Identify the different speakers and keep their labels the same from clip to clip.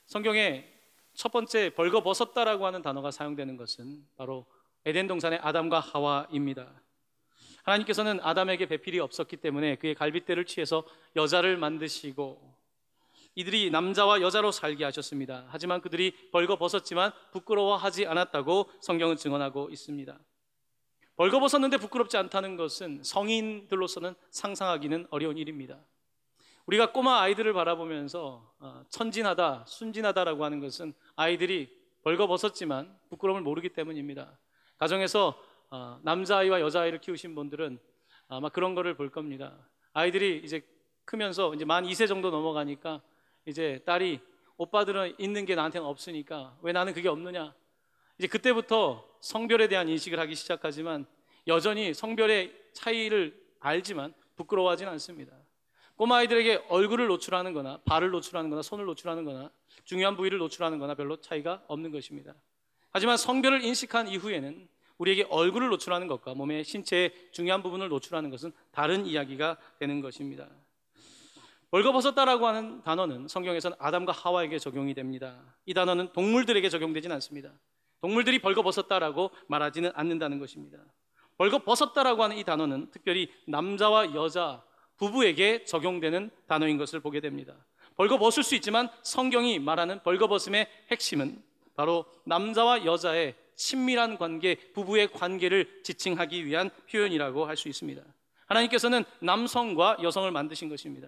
Speaker 1: 성경에 첫 번째 벌거벗었다라고 하는 단어가 사용되는 것은 바로 에덴 동산의 아담과 하와입니다. 하나님께서는 아담에게 배필이 없었기 때문에 그의 갈빗대를 취해서 여자를 만드시고 이들이 남자와 여자로 살게 하셨습니다. 하지만 그들이 벌거벗었지만 부끄러워하지 않았다고 성경은 증언하고 있습니다. 벌거벗었는데 부끄럽지 않다는 것은 성인들로서는 상상하기는 어려운 일입니다. 우리가 꼬마 아이들을 바라보면서 천진하다, 순진하다라고 하는 것은 아이들이 벌거벗었지만 부끄러움을 모르기 때문입니다. 가정에서 남자아이와 여자아이를 키우신 분들은 아마 그런 거를 볼 겁니다. 아이들이 이제 크면서 이제 만 2세 정도 넘어가니까 이제 딸이 오빠들은 있는 게 나한테는 없으니까 왜 나는 그게 없느냐. 이제 그때부터 성별에 대한 인식을 하기 시작하지만 여전히 성별의 차이를 알지만 부끄러워하지는 않습니다. 꼬마아이들에게 얼굴을 노출하는 거나 발을 노출하는 거나 손을 노출하는 거나 중요한 부위를 노출하는 거나 별로 차이가 없는 것입니다. 하지만 성별을 인식한 이후에는 우리에게 얼굴을 노출하는 것과 몸의 신체의 중요한 부분을 노출하는 것은 다른 이야기가 되는 것입니다. 벌거벗었다라고 하는 단어는 성경에서는 아담과 하와에게 적용이 됩니다. 이 단어는 동물들에게 적용되지는 않습니다. 동물들이 벌거벗었다라고 말하지는 않는다는 것입니다. 벌거벗었다라고 하는 이 단어는 특별히 남자와 여자 부부에게 적용되는 단어인 것을 보게 됩니다. 벌거벗을 수 있지만 성경이 말하는 벌거벗음의 핵심은 바로 남자와 여자의 친밀한 관계, 부부의 관계를 지칭하기 위한 표현이라고 할 수 있습니다. 하나님께서는 남성과 여성을 만드신 것입니다.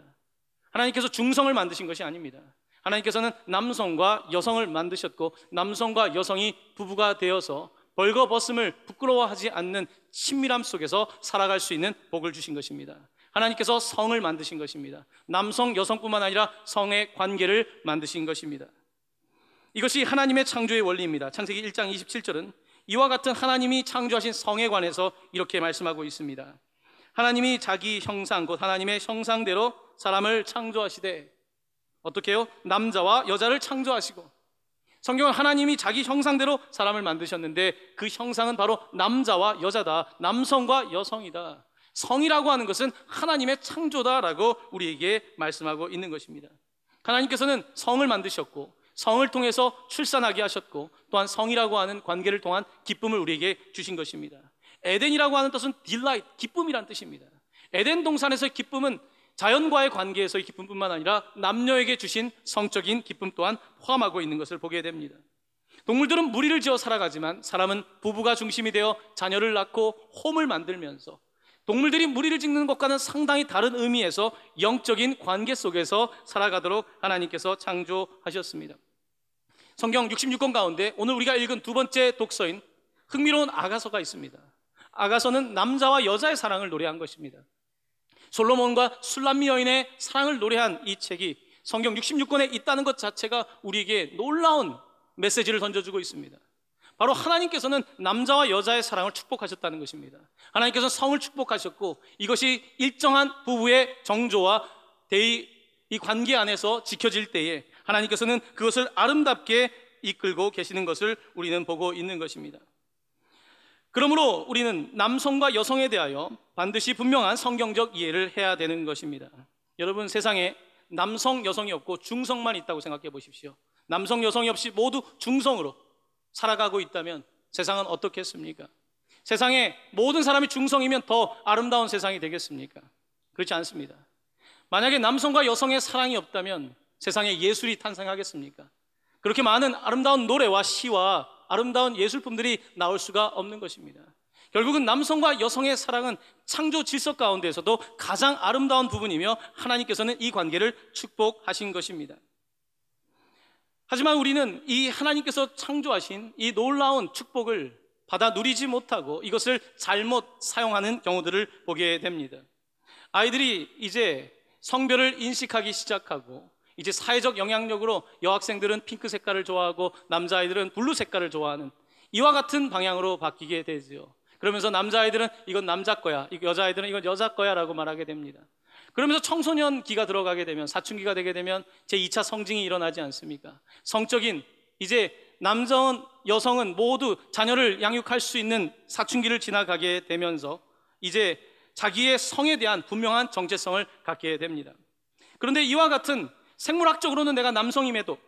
Speaker 1: 하나님께서 중성을 만드신 것이 아닙니다. 하나님께서는 남성과 여성을 만드셨고 남성과 여성이 부부가 되어서 벌거벗음을 부끄러워하지 않는 친밀함 속에서 살아갈 수 있는 복을 주신 것입니다. 하나님께서 성을 만드신 것입니다. 남성, 여성뿐만 아니라 성의 관계를 만드신 것입니다. 이것이 하나님의 창조의 원리입니다. 창세기 1장 27절은 이와 같은 하나님이 창조하신 성에 관해서 이렇게 말씀하고 있습니다. 하나님이 자기 형상 곧 하나님의 형상대로 사람을 창조하시되 어떻게 해요? 남자와 여자를 창조하시고 성경은 하나님이 자기 형상대로 사람을 만드셨는데 그 형상은 바로 남자와 여자다, 남성과 여성이다. 성이라고 하는 것은 하나님의 창조다라고 우리에게 말씀하고 있는 것입니다. 하나님께서는 성을 만드셨고 성을 통해서 출산하게 하셨고 또한 성이라고 하는 관계를 통한 기쁨을 우리에게 주신 것입니다. 에덴이라고 하는 뜻은 delight, 기쁨이란 뜻입니다. 에덴 동산에서의 기쁨은 자연과의 관계에서의 기쁨뿐만 아니라 남녀에게 주신 성적인 기쁨 또한 포함하고 있는 것을 보게 됩니다. 동물들은 무리를 지어 살아가지만 사람은 부부가 중심이 되어 자녀를 낳고 홈을 만들면서 동물들이 무리를 짓는 것과는 상당히 다른 의미에서 영적인 관계 속에서 살아가도록 하나님께서 창조하셨습니다. 성경 66권 가운데 오늘 우리가 읽은 두 번째 독서인 흥미로운 아가서가 있습니다. 아가서는 남자와 여자의 사랑을 노래한 것입니다. 솔로몬과 술람미 여인의 사랑을 노래한 이 책이 성경 66권에 있다는 것 자체가 우리에게 놀라운 메시지를 던져주고 있습니다. 바로 하나님께서는 남자와 여자의 사랑을 축복하셨다는 것입니다. 하나님께서는 성을 축복하셨고 이것이 일정한 부부의 정조와 이 관계 안에서 지켜질 때에 하나님께서는 그것을 아름답게 이끌고 계시는 것을 우리는 보고 있는 것입니다. 그러므로 우리는 남성과 여성에 대하여 반드시 분명한 성경적 이해를 해야 되는 것입니다. 여러분, 세상에 남성, 여성이 없고 중성만 있다고 생각해 보십시오. 남성, 여성이 없이 모두 중성으로 살아가고 있다면 세상은 어떻겠습니까? 세상에 모든 사람이 중성이면 더 아름다운 세상이 되겠습니까? 그렇지 않습니다. 만약에 남성과 여성의 사랑이 없다면 세상에 예술이 탄생하겠습니까? 그렇게 많은 아름다운 노래와 시와 아름다운 예술품들이 나올 수가 없는 것입니다. 결국은 남성과 여성의 사랑은 창조 질서 가운데에서도 가장 아름다운 부분이며 하나님께서는 이 관계를 축복하신 것입니다. 하지만 우리는 이 하나님께서 창조하신 이 놀라운 축복을 받아 누리지 못하고 이것을 잘못 사용하는 경우들을 보게 됩니다. 아이들이 이제 성별을 인식하기 시작하고 이제 사회적 영향력으로 여학생들은 핑크 색깔을 좋아하고 남자아이들은 블루 색깔을 좋아하는 이와 같은 방향으로 바뀌게 되죠. 그러면서 남자아이들은 이건 남자 거야, 여자아이들은 이건 여자 거야 라고 말하게 됩니다. 그러면서 청소년기가 들어가게 되면, 사춘기가 되게 되면 제2차 성징이 일어나지 않습니까? 성적인 이제 남성은 여성은 모두 자녀를 양육할 수 있는 사춘기를 지나가게 되면서 이제 자기의 성에 대한 분명한 정체성을 갖게 됩니다. 그런데 이와 같은 생물학적으로는 내가 남성임에도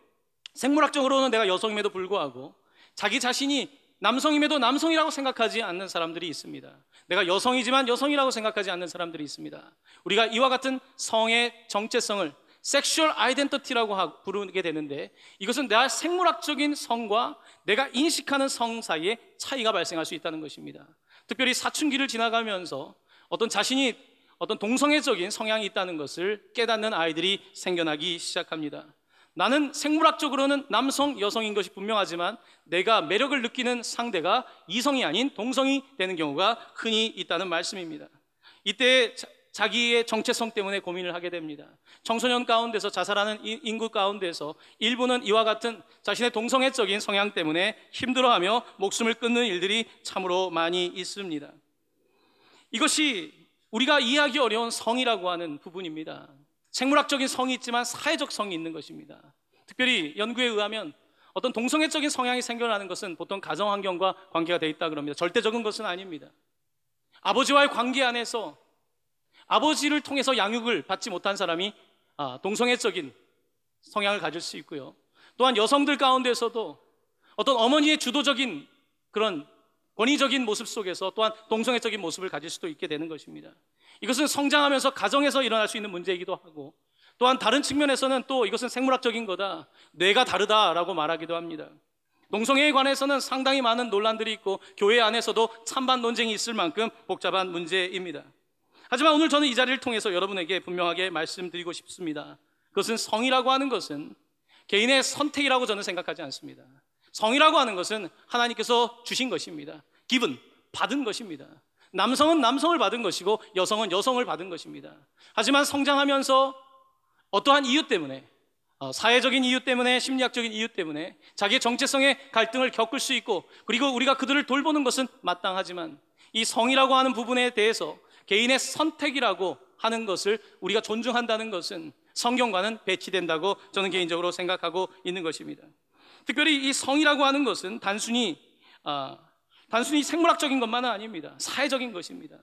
Speaker 1: 생물학적으로는 내가 여성임에도 불구하고 자기 자신이 남성임에도 남성이라고 생각하지 않는 사람들이 있습니다. 내가 여성이지만 여성이라고 생각하지 않는 사람들이 있습니다. 우리가 이와 같은 성의 정체성을 섹슈얼 아이덴티티라고 부르게 되는데, 이것은 내 생물학적인 성과 내가 인식하는 성 사이에 차이가 발생할 수 있다는 것입니다. 특별히 사춘기를 지나가면서 자신이 동성애적인 성향이 있다는 것을 깨닫는 아이들이 생겨나기 시작합니다. 나는 생물학적으로는 남성, 여성인 것이 분명하지만 내가 매력을 느끼는 상대가 이성이 아닌 동성이 되는 경우가 흔히 있다는 말씀입니다. 이때 자기의 정체성 때문에 고민을 하게 됩니다. 청소년 가운데서 자살하는 인구 가운데서 일부는 이와 같은 자신의 동성애적인 성향 때문에 힘들어하며 목숨을 끊는 일들이 참으로 많이 있습니다. 이것이 우리가 이해하기 어려운 성이라고 하는 부분입니다. 생물학적인 성이 있지만 사회적 성이 있는 것입니다. 특별히 연구에 의하면 어떤 동성애적인 성향이 생겨나는 것은 보통 가정 환경과 관계가 되어 있다 그럽니다. 절대적인 것은 아닙니다. 아버지와의 관계 안에서 아버지를 통해서 양육을 받지 못한 사람이 동성애적인 성향을 가질 수 있고요. 또한 여성들 가운데서도 어떤 어머니의 주도적인 그런 권위적인 모습 속에서 또한 동성애적인 모습을 가질 수도 있게 되는 것입니다. 이것은 성장하면서 가정에서 일어날 수 있는 문제이기도 하고, 또한 다른 측면에서는 또 이것은 생물학적인 거다, 뇌가 다르다라고 말하기도 합니다. 동성애에 관해서는 상당히 많은 논란들이 있고 교회 안에서도 찬반 논쟁이 있을 만큼 복잡한 문제입니다. 하지만 오늘 저는 이 자리를 통해서 여러분에게 분명하게 말씀드리고 싶습니다. 그것은 성이라고 하는 것은 개인의 선택이라고 저는 생각하지 않습니다. 성이라고 하는 것은 하나님께서 주신 것입니다. given, 받은 것입니다. 남성은 남성을 받은 것이고 여성은 여성을 받은 것입니다. 하지만 성장하면서 어떠한 이유 때문에, 사회적인 이유 때문에, 심리학적인 이유 때문에 자기의 정체성의 갈등을 겪을 수 있고, 그리고 우리가 그들을 돌보는 것은 마땅하지만 이 성이라고 하는 부분에 대해서 개인의 선택이라고 하는 것을 우리가 존중한다는 것은 성경과는 배치된다고 저는 개인적으로 생각하고 있는 것입니다. 특별히 이 성이라고 하는 것은 단순히 생물학적인 것만은 아닙니다. 사회적인 것입니다.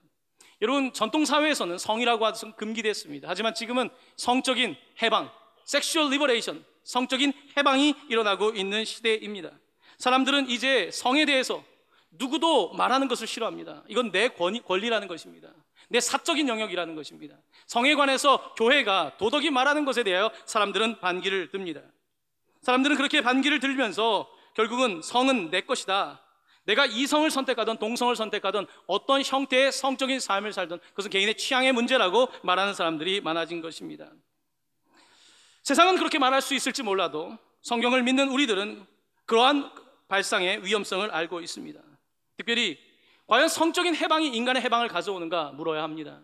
Speaker 1: 여러분, 전통사회에서는 성이라고 하는 것은 금기됐습니다. 하지만 지금은 성적인 해방, 섹슈얼 리버레이션, 성적인 해방이 일어나고 있는 시대입니다. 사람들은 이제 성에 대해서 누구도 말하는 것을 싫어합니다. 이건 내 권리라는 것입니다. 내 사적인 영역이라는 것입니다. 성에 관해서 교회가 도덕이 말하는 것에 대하여 사람들은 반기를 듭니다. 사람들은 그렇게 반기를 들면서 결국은 성은 내 것이다, 내가 이성을 선택하든 동성을 선택하든 어떤 형태의 성적인 삶을 살든 그것은 개인의 취향의 문제라고 말하는 사람들이 많아진 것입니다. 세상은 그렇게 말할 수 있을지 몰라도 성경을 믿는 우리들은 그러한 발상의 위험성을 알고 있습니다. 특별히 과연 성적인 해방이 인간의 해방을 가져오는가 물어야 합니다.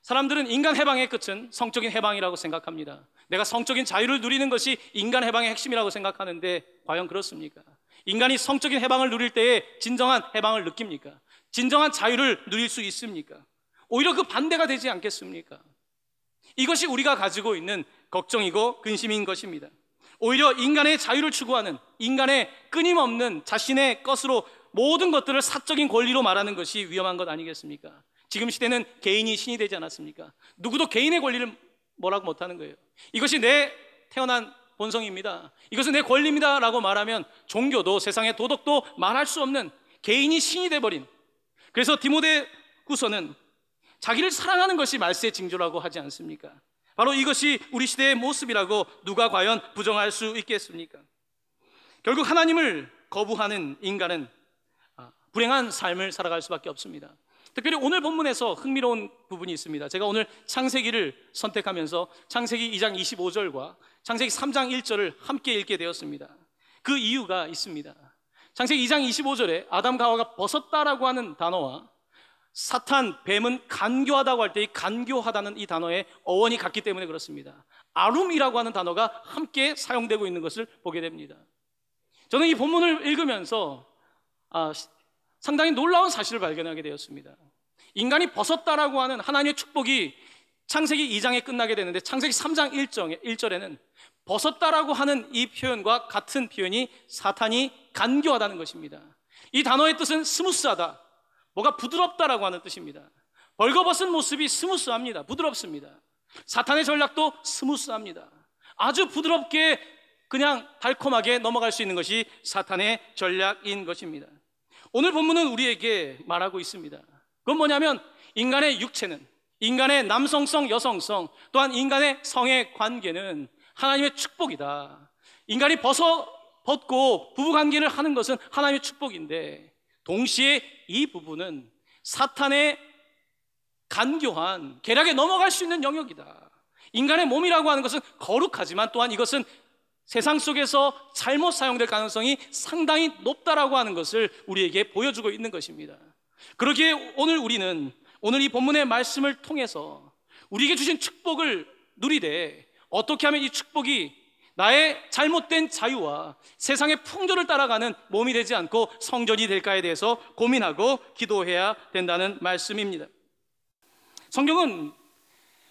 Speaker 1: 사람들은 인간 해방의 끝은 성적인 해방이라고 생각합니다. 내가 성적인 자유를 누리는 것이 인간 해방의 핵심이라고 생각하는데 과연 그렇습니까? 인간이 성적인 해방을 누릴 때에 진정한 해방을 느낍니까? 진정한 자유를 누릴 수 있습니까? 오히려 그 반대가 되지 않겠습니까? 이것이 우리가 가지고 있는 걱정이고 근심인 것입니다. 오히려 인간의 자유를 추구하는, 인간의 끊임없는 자신의 것으로 모든 것들을 사적인 권리로 말하는 것이 위험한 것 아니겠습니까? 지금 시대는 개인이 신이 되지 않았습니까? 누구도 개인의 권리를 뭐라고 못하는 거예요. 이것이 내 태어난 본성입니다, 이것은 내 권리입니다 라고 말하면 종교도 세상의 도덕도 말할 수 없는 개인이 신이 돼버린, 그래서 디모데후서는 자기를 사랑하는 것이 말세의 징조라고 하지 않습니까? 바로 이것이 우리 시대의 모습이라고 누가 과연 부정할 수 있겠습니까? 결국 하나님을 거부하는 인간은 불행한 삶을 살아갈 수밖에 없습니다. 특별히 오늘 본문에서 흥미로운 부분이 있습니다. 제가 오늘 창세기를 선택하면서 창세기 2장 25절과 창세기 3장 1절을 함께 읽게 되었습니다. 그 이유가 있습니다. 창세기 2장 25절에 아담과 하와가 벗었다라고 하는 단어와 사탄, 뱀은 간교하다고 할 때 이 간교하다는 이 단어의 어원이 같기 때문에 그렇습니다. 아룸이라고 하는 단어가 함께 사용되고 있는 것을 보게 됩니다. 저는 이 본문을 읽으면서 상당히 놀라운 사실을 발견하게 되었습니다. 인간이 벗었다라고 하는 하나님의 축복이 창세기 2장에 끝나게 되는데 창세기 3장 1절에는 벗었다라고 하는 이 표현과 같은 표현이 사탄이 간교하다는 것입니다. 이 단어의 뜻은 스무스하다, 뭐가 부드럽다라고 하는 뜻입니다. 벌거벗은 모습이 스무스합니다. 부드럽습니다. 사탄의 전략도 스무스합니다. 아주 부드럽게 그냥 달콤하게 넘어갈 수 있는 것이 사탄의 전략인 것입니다. 오늘 본문은 우리에게 말하고 있습니다. 그건 뭐냐면 인간의 육체는, 인간의 남성성, 여성성, 또한 인간의 성의 관계는 하나님의 축복이다. 인간이 벗고 부부관계를 하는 것은 하나님의 축복인데, 동시에 이 부분은 사탄의 간교한 계략에 넘어갈 수 있는 영역이다. 인간의 몸이라고 하는 것은 거룩하지만 또한 이것은 세상 속에서 잘못 사용될 가능성이 상당히 높다라고 하는 것을 우리에게 보여주고 있는 것입니다. 그러기에 오늘 이 본문의 말씀을 통해서 우리에게 주신 축복을 누리되 어떻게 하면 이 축복이 나의 잘못된 자유와 세상의 풍조를 따라가는 몸이 되지 않고 성전이 될까에 대해서 고민하고 기도해야 된다는 말씀입니다. 성경은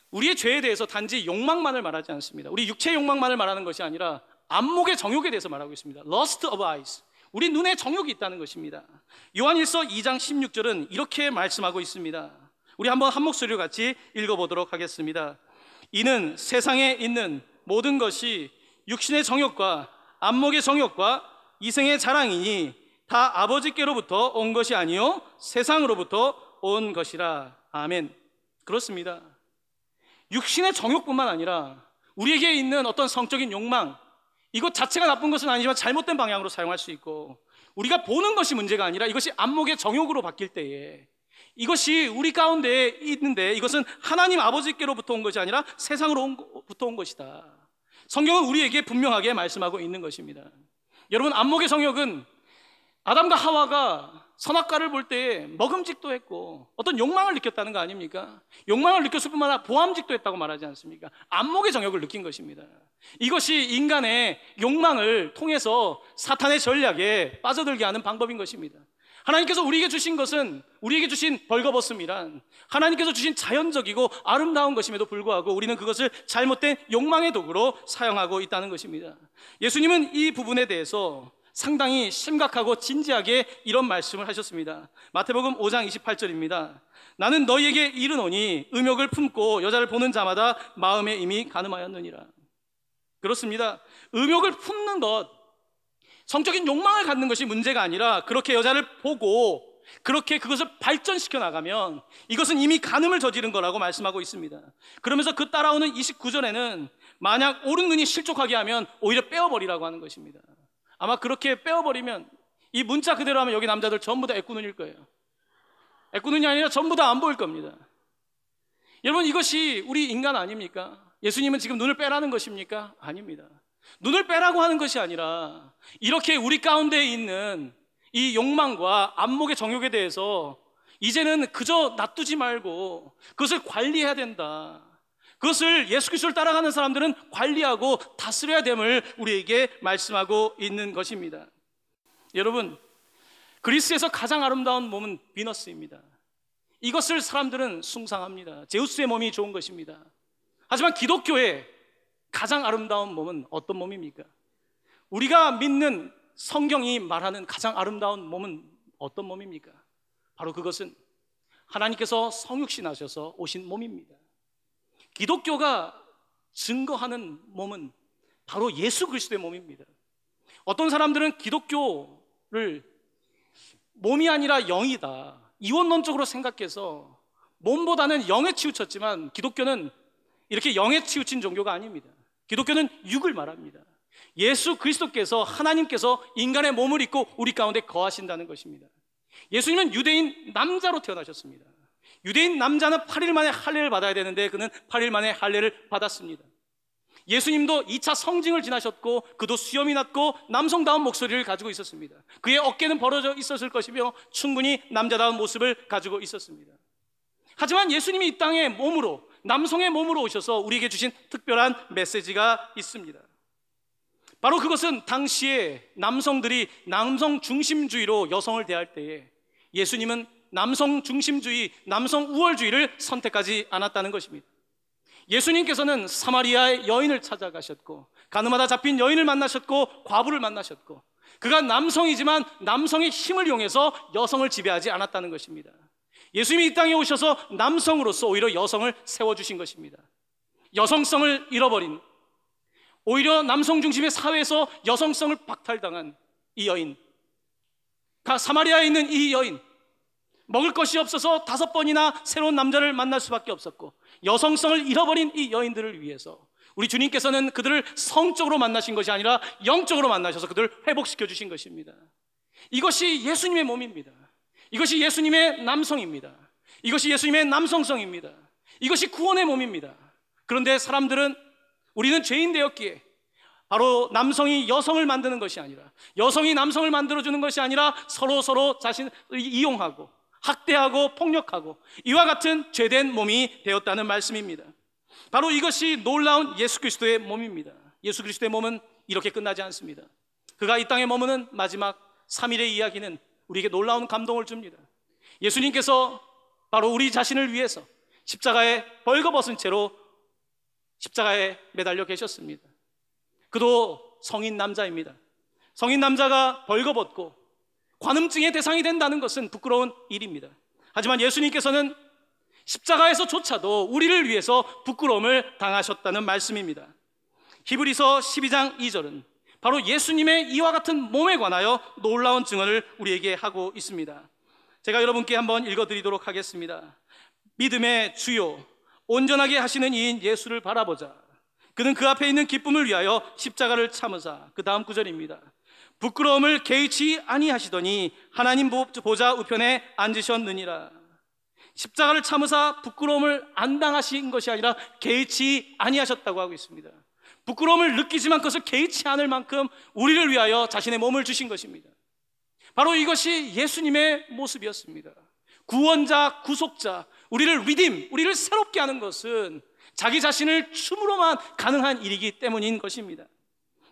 Speaker 1: 우리의 죄에 대해서 단지 욕망만을 말하지 않습니다. 우리 육체의 욕망만을 말하는 것이 아니라 안목의 정욕에 대해서 말하고 있습니다. Lust of eyes, 우리 눈에 정욕이 있다는 것입니다. 요한일서 2장 16절은 이렇게 말씀하고 있습니다. 우리 한번 한 목소리로 같이 읽어보도록 하겠습니다. 이는 세상에 있는 모든 것이 육신의 정욕과 안목의 정욕과 이생의 자랑이니 다 아버지께로부터 온 것이 아니요 세상으로부터 온 것이라. 아멘. 그렇습니다. 육신의 정욕뿐만 아니라 우리에게 있는 어떤 성적인 욕망, 이것 자체가 나쁜 것은 아니지만 잘못된 방향으로 사용할 수 있고, 우리가 보는 것이 문제가 아니라 이것이 안목의 정욕으로 바뀔 때에 이것이 우리 가운데 있는데 이것은 하나님 아버지께로부터 온 것이 아니라 세상으로부터 온 것이다. 성경은 우리에게 분명하게 말씀하고 있는 것입니다. 여러분, 안목의 정욕은 아담과 하와가 선악과를 볼 때에 먹음직도 했고 어떤 욕망을 느꼈다는 거 아닙니까? 욕망을 느꼈을 뿐만 아니라 보암직도 했다고 말하지 않습니까? 안목의 정욕을 느낀 것입니다. 이것이 인간의 욕망을 통해서 사탄의 전략에 빠져들게 하는 방법인 것입니다. 하나님께서 우리에게 주신 것은, 우리에게 주신 벌거벗음이란 하나님께서 주신 자연적이고 아름다운 것임에도 불구하고 우리는 그것을 잘못된 욕망의 도구로 사용하고 있다는 것입니다. 예수님은 이 부분에 대해서 상당히 심각하고 진지하게 이런 말씀을 하셨습니다. 마태복음 5장 28절입니다. 나는 너희에게 이르노니 음욕을 품고 여자를 보는 자마다 마음에 이미 간음하였느니라. 그렇습니다. 음욕을 품는 것, 성적인 욕망을 갖는 것이 문제가 아니라 그렇게 여자를 보고 그렇게 그것을 발전시켜 나가면 이것은 이미 간음을 저지른 거라고 말씀하고 있습니다. 그러면서 그 따라오는 29절에는 만약 오른 눈이 실족하게 하면 오히려 빼어버리라고 하는 것입니다. 아마 그렇게 빼어버리면, 이 문자 그대로 하면 여기 남자들 전부 다 애꾸눈일 거예요. 애꾸눈이 아니라 전부 다 안 보일 겁니다. 여러분, 이것이 우리 인간 아닙니까? 예수님은 지금 눈을 빼라는 것입니까? 아닙니다. 눈을 빼라고 하는 것이 아니라 이렇게 우리 가운데 있는 이 욕망과 안목의 정욕에 대해서 이제는 그저 놔두지 말고 그것을 관리해야 된다. 그것을 예수 그리스도를 따라가는 사람들은 관리하고 다스려야 됨을 우리에게 말씀하고 있는 것입니다. 여러분, 그리스에서 가장 아름다운 몸은 비너스입니다. 이것을 사람들은 숭상합니다. 제우스의 몸이 좋은 것입니다. 하지만 기독교의 가장 아름다운 몸은 어떤 몸입니까? 우리가 믿는 성경이 말하는 가장 아름다운 몸은 어떤 몸입니까? 바로 그것은 하나님께서 성육신하셔서 오신 몸입니다. 기독교가 증거하는 몸은 바로 예수 그리스도의 몸입니다. 어떤 사람들은 기독교를 몸이 아니라 영이다, 이원론적으로 생각해서 몸보다는 영에 치우쳤지만 기독교는 이렇게 영에 치우친 종교가 아닙니다. 기독교는 육을 말합니다. 예수 그리스도께서, 하나님께서 인간의 몸을 입고 우리 가운데 거하신다는 것입니다. 예수님은 유대인 남자로 태어나셨습니다. 유대인 남자는 8일 만에 할례를 받아야 되는데 그는 8일 만에 할례를 받았습니다. 예수님도 2차 성징을 지나셨고 그도 수염이 났고 남성다운 목소리를 가지고 있었습니다. 그의 어깨는 벌어져 있었을 것이며 충분히 남자다운 모습을 가지고 있었습니다. 하지만 예수님이 이 땅에 몸으로, 남성의 몸으로 오셔서 우리에게 주신 특별한 메시지가 있습니다. 바로 그것은 당시에 남성들이 남성 중심주의로 여성을 대할 때에 예수님은 남성 중심주의, 남성 우월주의를 선택하지 않았다는 것입니다. 예수님께서는 사마리아의 여인을 찾아가셨고 가늠하다 잡힌 여인을 만나셨고 과부를 만나셨고 그가 남성이지만 남성의 힘을 이용해서 여성을 지배하지 않았다는 것입니다. 예수님이 이 땅에 오셔서 남성으로서 오히려 여성을 세워주신 것입니다. 여성성을 잃어버린, 오히려 남성 중심의 사회에서 여성성을 박탈당한 이 여인, 사마리아에 있는 이 여인, 먹을 것이 없어서 5번이나 새로운 남자를 만날 수밖에 없었고 여성성을 잃어버린 이 여인들을 위해서 우리 주님께서는 그들을 성적으로 만나신 것이 아니라 영적으로 만나셔서 그들을 회복시켜 주신 것입니다. 이것이 예수님의 몸입니다. 이것이 예수님의 남성입니다. 이것이 예수님의 남성성입니다. 이것이 구원의 몸입니다. 그런데 사람들은, 우리는 죄인 되었기에 바로 남성이 여성을 만드는 것이 아니라, 여성이 남성을 만들어주는 것이 아니라 서로 자신을 이용하고 학대하고 폭력하고 이와 같은 죄된 몸이 되었다는 말씀입니다. 바로 이것이 놀라운 예수 그리스도의 몸입니다. 예수 그리스도의 몸은 이렇게 끝나지 않습니다. 그가 이 땅에 머무는 마지막 3일의 이야기는 우리에게 놀라운 감동을 줍니다. 예수님께서 바로 우리 자신을 위해서 십자가에 벌거벗은 채로 십자가에 매달려 계셨습니다. 그도 성인 남자입니다. 성인 남자가 벌거벗고 관음증의 대상이 된다는 것은 부끄러운 일입니다. 하지만 예수님께서는 십자가에서조차도 우리를 위해서 부끄러움을 당하셨다는 말씀입니다. 히브리서 12장 2절은 바로 예수님의 이와 같은 몸에 관하여 놀라운 증언을 우리에게 하고 있습니다. 제가 여러분께 한번 읽어드리도록 하겠습니다. 믿음의 주요 온전하게 하시는 이인 예수를 바라보자. 그는 그 앞에 있는 기쁨을 위하여 십자가를 참으사. 그 다음 구절입니다. 부끄러움을 개의치 아니하시더니 하나님 보좌 우편에 앉으셨느니라. 십자가를 참으사 부끄러움을 안 당하신 것이 아니라 개의치 아니하셨다고 하고 있습니다. 부끄러움을 느끼지만 그것을 개의치 않을 만큼 우리를 위하여 자신의 몸을 주신 것입니다. 바로 이것이 예수님의 모습이었습니다. 구원자, 구속자, 우리를 리딤, 우리를 새롭게 하는 것은 자기 자신을 춤으로만 가능한 일이기 때문인 것입니다.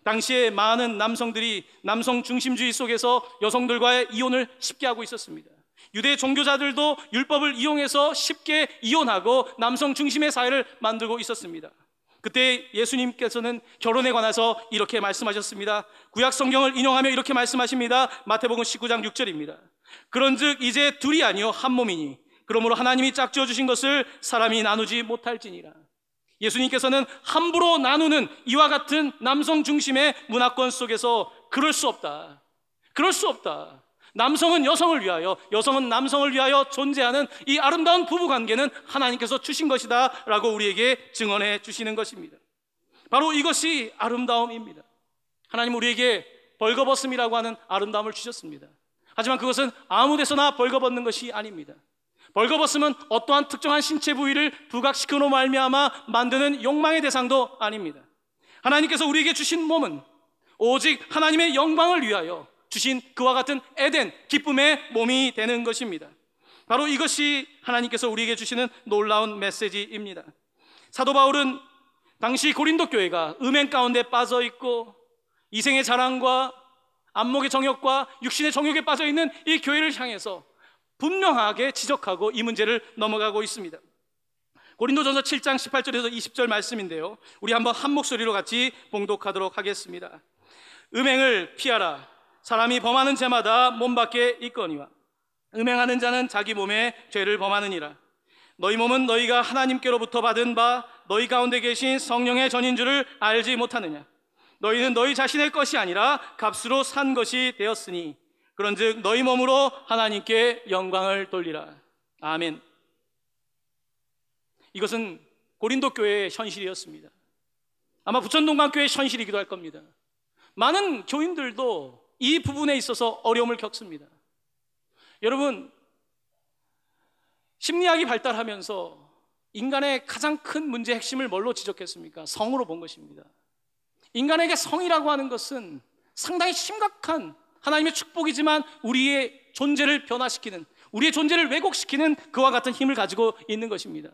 Speaker 1: 당시에 많은 남성들이 남성 중심주의 속에서 여성들과의 이혼을 쉽게 하고 있었습니다. 유대 종교자들도 율법을 이용해서 쉽게 이혼하고 남성 중심의 사회를 만들고 있었습니다. 그때 예수님께서는 결혼에 관해서 이렇게 말씀하셨습니다. 구약 성경을 인용하며 이렇게 말씀하십니다. 마태복음 19장 6절입니다. 그런즉 이제 둘이 아니요 한 몸이니 그러므로 하나님이 짝지어 주신 것을 사람이 나누지 못할지니라. 예수님께서는 함부로 나누는 이와 같은 남성 중심의 문화권 속에서 그럴 수 없다. 그럴 수 없다. 남성은 여성을 위하여, 여성은 남성을 위하여 존재하는 이 아름다운 부부관계는 하나님께서 주신 것이다 라고 우리에게 증언해 주시는 것입니다. 바로 이것이 아름다움입니다. 하나님 우리에게 벌거벗음이라고 하는 아름다움을 주셨습니다. 하지만 그것은 아무 데서나 벌거벗는 것이 아닙니다. 벌거벗음은 어떠한 특정한 신체 부위를 부각시키로 말미암아 만드는 욕망의 대상도 아닙니다. 하나님께서 우리에게 주신 몸은 오직 하나님의 영광을 위하여 주신 그와 같은 에덴, 기쁨의 몸이 되는 것입니다. 바로 이것이 하나님께서 우리에게 주시는 놀라운 메시지입니다. 사도 바울은 당시 고린도 교회가 음행 가운데 빠져 있고 이생의 자랑과 안목의 정욕과 육신의 정욕에 빠져 있는 이 교회를 향해서 분명하게 지적하고 이 문제를 넘어가고 있습니다. 고린도전서 7장 18절에서 20절 말씀인데요, 우리 한번 한 목소리로 같이 봉독하도록 하겠습니다. 음행을 피하라. 사람이 범하는 죄마다 몸 밖에 있거니와 음행하는 자는 자기 몸에 죄를 범하느니라. 너희 몸은 너희가 하나님께로부터 받은 바 너희 가운데 계신 성령의 전인 줄을 알지 못하느냐. 너희는 너희 자신의 것이 아니라 값으로 산 것이 되었으니 그런즉 너희 몸으로 하나님께 영광을 돌리라. 아멘. 이것은 고린도 교회의 현실이었습니다. 아마 부천동방교회의 현실이기도 할 겁니다. 많은 교인들도 이 부분에 있어서 어려움을 겪습니다. 여러분, 심리학이 발달하면서 인간의 가장 큰 문제의 핵심을 뭘로 지적했습니까? 성으로 본 것입니다. 인간에게 성이라고 하는 것은 상당히 심각한 하나님의 축복이지만 우리의 존재를 변화시키는, 우리의 존재를 왜곡시키는 그와 같은 힘을 가지고 있는 것입니다.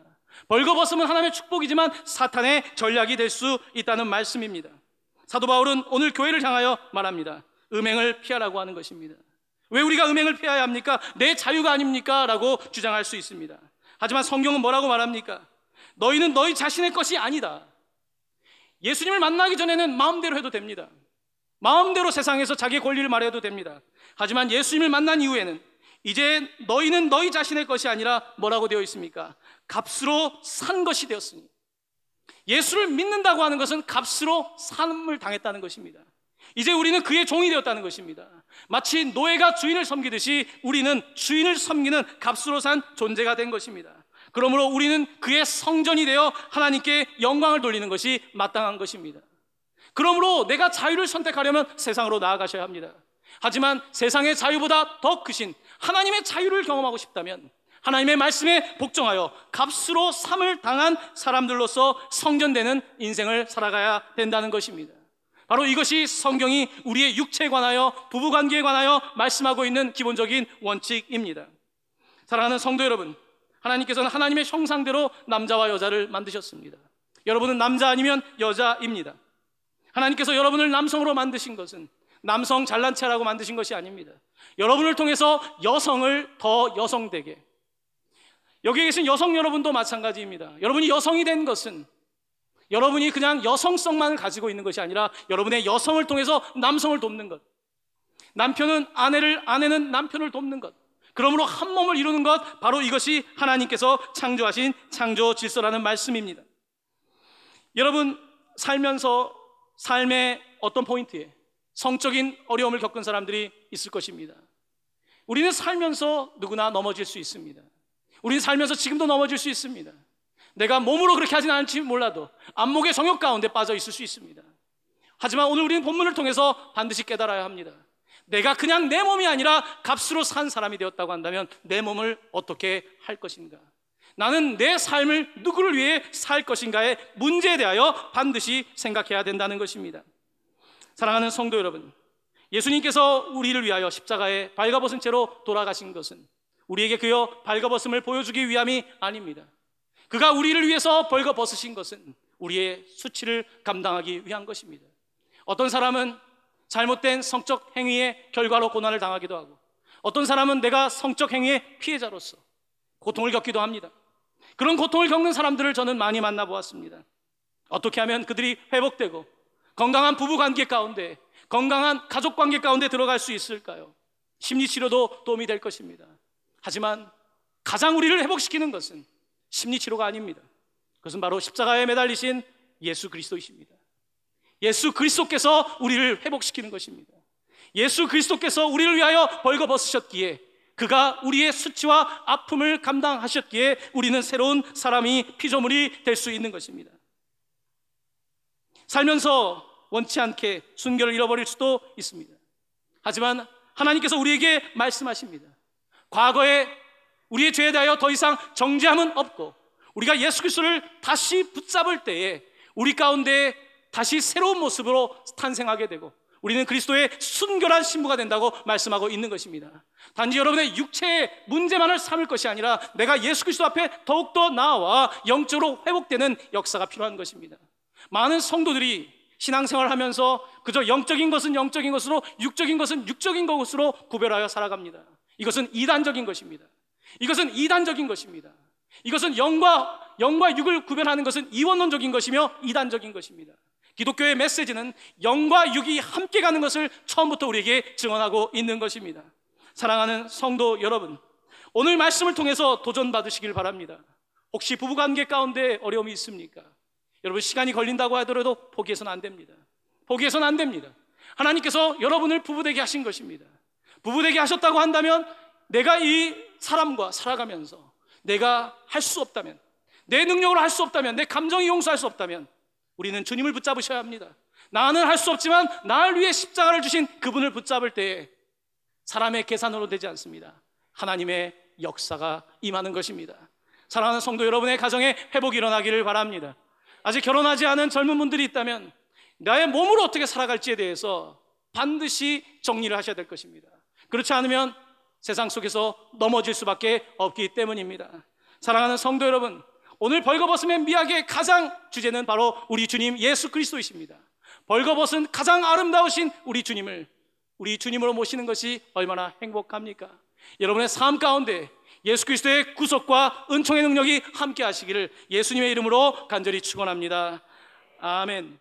Speaker 1: 벌거벗음은 하나님의 축복이지만 사탄의 전략이 될 수 있다는 말씀입니다. 사도 바울은 오늘 교회를 향하여 말합니다. 음행을 피하라고 하는 것입니다. 왜 우리가 음행을 피해야 합니까? 내 자유가 아닙니까? 라고 주장할 수 있습니다. 하지만 성경은 뭐라고 말합니까? 너희는 너희 자신의 것이 아니다. 예수님을 만나기 전에는 마음대로 해도 됩니다. 마음대로 세상에서 자기의 권리를 말해도 됩니다. 하지만 예수님을 만난 이후에는 이제 너희는 너희 자신의 것이 아니라 뭐라고 되어 있습니까? 값으로 산 것이 되었으니 예수를 믿는다고 하는 것은 값으로 삶을 당했다는 것입니다. 이제 우리는 그의 종이 되었다는 것입니다. 마치 노예가 주인을 섬기듯이 우리는 주인을 섬기는 값으로 산 존재가 된 것입니다. 그러므로 우리는 그의 성전이 되어 하나님께 영광을 돌리는 것이 마땅한 것입니다. 그러므로 내가 자유를 선택하려면 세상으로 나아가셔야 합니다. 하지만 세상의 자유보다 더 크신 하나님의 자유를 경험하고 싶다면 하나님의 말씀에 복종하여 값으로 삶을 당한 사람들로서 성전되는 인생을 살아가야 된다는 것입니다. 바로 이것이 성경이 우리의 육체에 관하여, 부부관계에 관하여 말씀하고 있는 기본적인 원칙입니다. 사랑하는 성도 여러분, 하나님께서는 하나님의 형상대로 남자와 여자를 만드셨습니다. 여러분은 남자 아니면 여자입니다. 하나님께서 여러분을 남성으로 만드신 것은 남성 잘난 체라고 만드신 것이 아닙니다. 여러분을 통해서 여성을 더 여성되게, 여기에 계신 여성 여러분도 마찬가지입니다. 여러분이 여성이 된 것은 여러분이 그냥 여성성만을 가지고 있는 것이 아니라 여러분의 여성을 통해서 남성을 돕는 것, 남편은 아내를, 아내는 남편을 돕는 것, 그러므로 한 몸을 이루는 것, 바로 이것이 하나님께서 창조하신 창조 질서라는 말씀입니다. 여러분, 살면서 삶의 어떤 포인트에 성적인 어려움을 겪은 사람들이 있을 것입니다. 우리는 살면서 누구나 넘어질 수 있습니다. 우리는 살면서 지금도 넘어질 수 있습니다. 내가 몸으로 그렇게 하진 않을지 몰라도 안목의 정욕 가운데 빠져 있을 수 있습니다. 하지만 오늘 우리는 본문을 통해서 반드시 깨달아야 합니다. 내가 그냥 내 몸이 아니라 값으로 산 사람이 되었다고 한다면 내 몸을 어떻게 할 것인가? 나는 내 삶을 누구를 위해 살 것인가의 문제에 대하여 반드시 생각해야 된다는 것입니다. 사랑하는 성도 여러분, 예수님께서 우리를 위하여 십자가에 발가벗은 채로 돌아가신 것은 우리에게 그의 발가벗음을 보여주기 위함이 아닙니다. 그가 우리를 위해서 벌거벗으신 것은 우리의 수치를 감당하기 위한 것입니다. 어떤 사람은 잘못된 성적 행위의 결과로 고난을 당하기도 하고, 어떤 사람은 내가 성적 행위의 피해자로서 고통을 겪기도 합니다. 그런 고통을 겪는 사람들을 저는 많이 만나보았습니다. 어떻게 하면 그들이 회복되고 건강한 부부관계 가운데, 건강한 가족관계 가운데 들어갈 수 있을까요? 심리치료도 도움이 될 것입니다. 하지만 가장 우리를 회복시키는 것은 심리치료가 아닙니다. 그것은 바로 십자가에 매달리신 예수 그리스도이십니다. 예수 그리스도께서 우리를 회복시키는 것입니다. 예수 그리스도께서 우리를 위하여 벌거벗으셨기에, 그가 우리의 수치와 아픔을 감당하셨기에 우리는 새로운 사람이, 피조물이 될 수 있는 것입니다. 살면서 원치 않게 순결을 잃어버릴 수도 있습니다. 하지만 하나님께서 우리에게 말씀하십니다. 과거에 우리의 죄에 대하여 더 이상 정죄함은 없고, 우리가 예수 그리스도를 다시 붙잡을 때에 우리 가운데 다시 새로운 모습으로 탄생하게 되고 우리는 그리스도의 순결한 신부가 된다고 말씀하고 있는 것입니다. 단지 여러분의 육체의 문제만을 삼을 것이 아니라 내가 예수 그리스도 앞에 더욱더 나아와 영적으로 회복되는 역사가 필요한 것입니다. 많은 성도들이 신앙생활을 하면서 그저 영적인 것은 영적인 것으로, 육적인 것은 육적인 것으로 구별하여 살아갑니다. 이것은 이단적인 것입니다. 이것은 이단적인 것입니다. 이것은 영과 육을 구별하는 것은 이원론적인 것이며 이단적인 것입니다. 기독교의 메시지는 영과 육이 함께 가는 것을 처음부터 우리에게 증언하고 있는 것입니다. 사랑하는 성도 여러분, 오늘 말씀을 통해서 도전받으시길 바랍니다. 혹시 부부관계 가운데 어려움이 있습니까? 여러분, 시간이 걸린다고 하더라도 포기해서는 안 됩니다. 포기해서는 안 됩니다. 하나님께서 여러분을 부부되게 하신 것입니다. 부부되게 하셨다고 한다면 내가 이 사람과 살아가면서 내가 할 수 없다면, 내 능력으로 할 수 없다면, 내 감정이 용서할 수 없다면 우리는 주님을 붙잡으셔야 합니다. 나는 할 수 없지만 나를 위해 십자가를 주신 그분을 붙잡을 때에 사람의 계산으로 되지 않습니다. 하나님의 역사가 임하는 것입니다. 사랑하는 성도 여러분의 가정에 회복이 일어나기를 바랍니다. 아직 결혼하지 않은 젊은 분들이 있다면 나의 몸으로 어떻게 살아갈지에 대해서 반드시 정리를 하셔야 될 것입니다. 그렇지 않으면 세상 속에서 넘어질 수밖에 없기 때문입니다. 사랑하는 성도 여러분, 오늘 벌거벗음의 미학의 가장 주제는 바로 우리 주님 예수 그리스도이십니다. 벌거벗은 가장 아름다우신 우리 주님을 우리 주님으로 모시는 것이 얼마나 행복합니까? 여러분의 삶 가운데 예수 그리스도의 구속과 은총의 능력이 함께 하시기를 예수님의 이름으로 간절히 축원합니다. 아멘.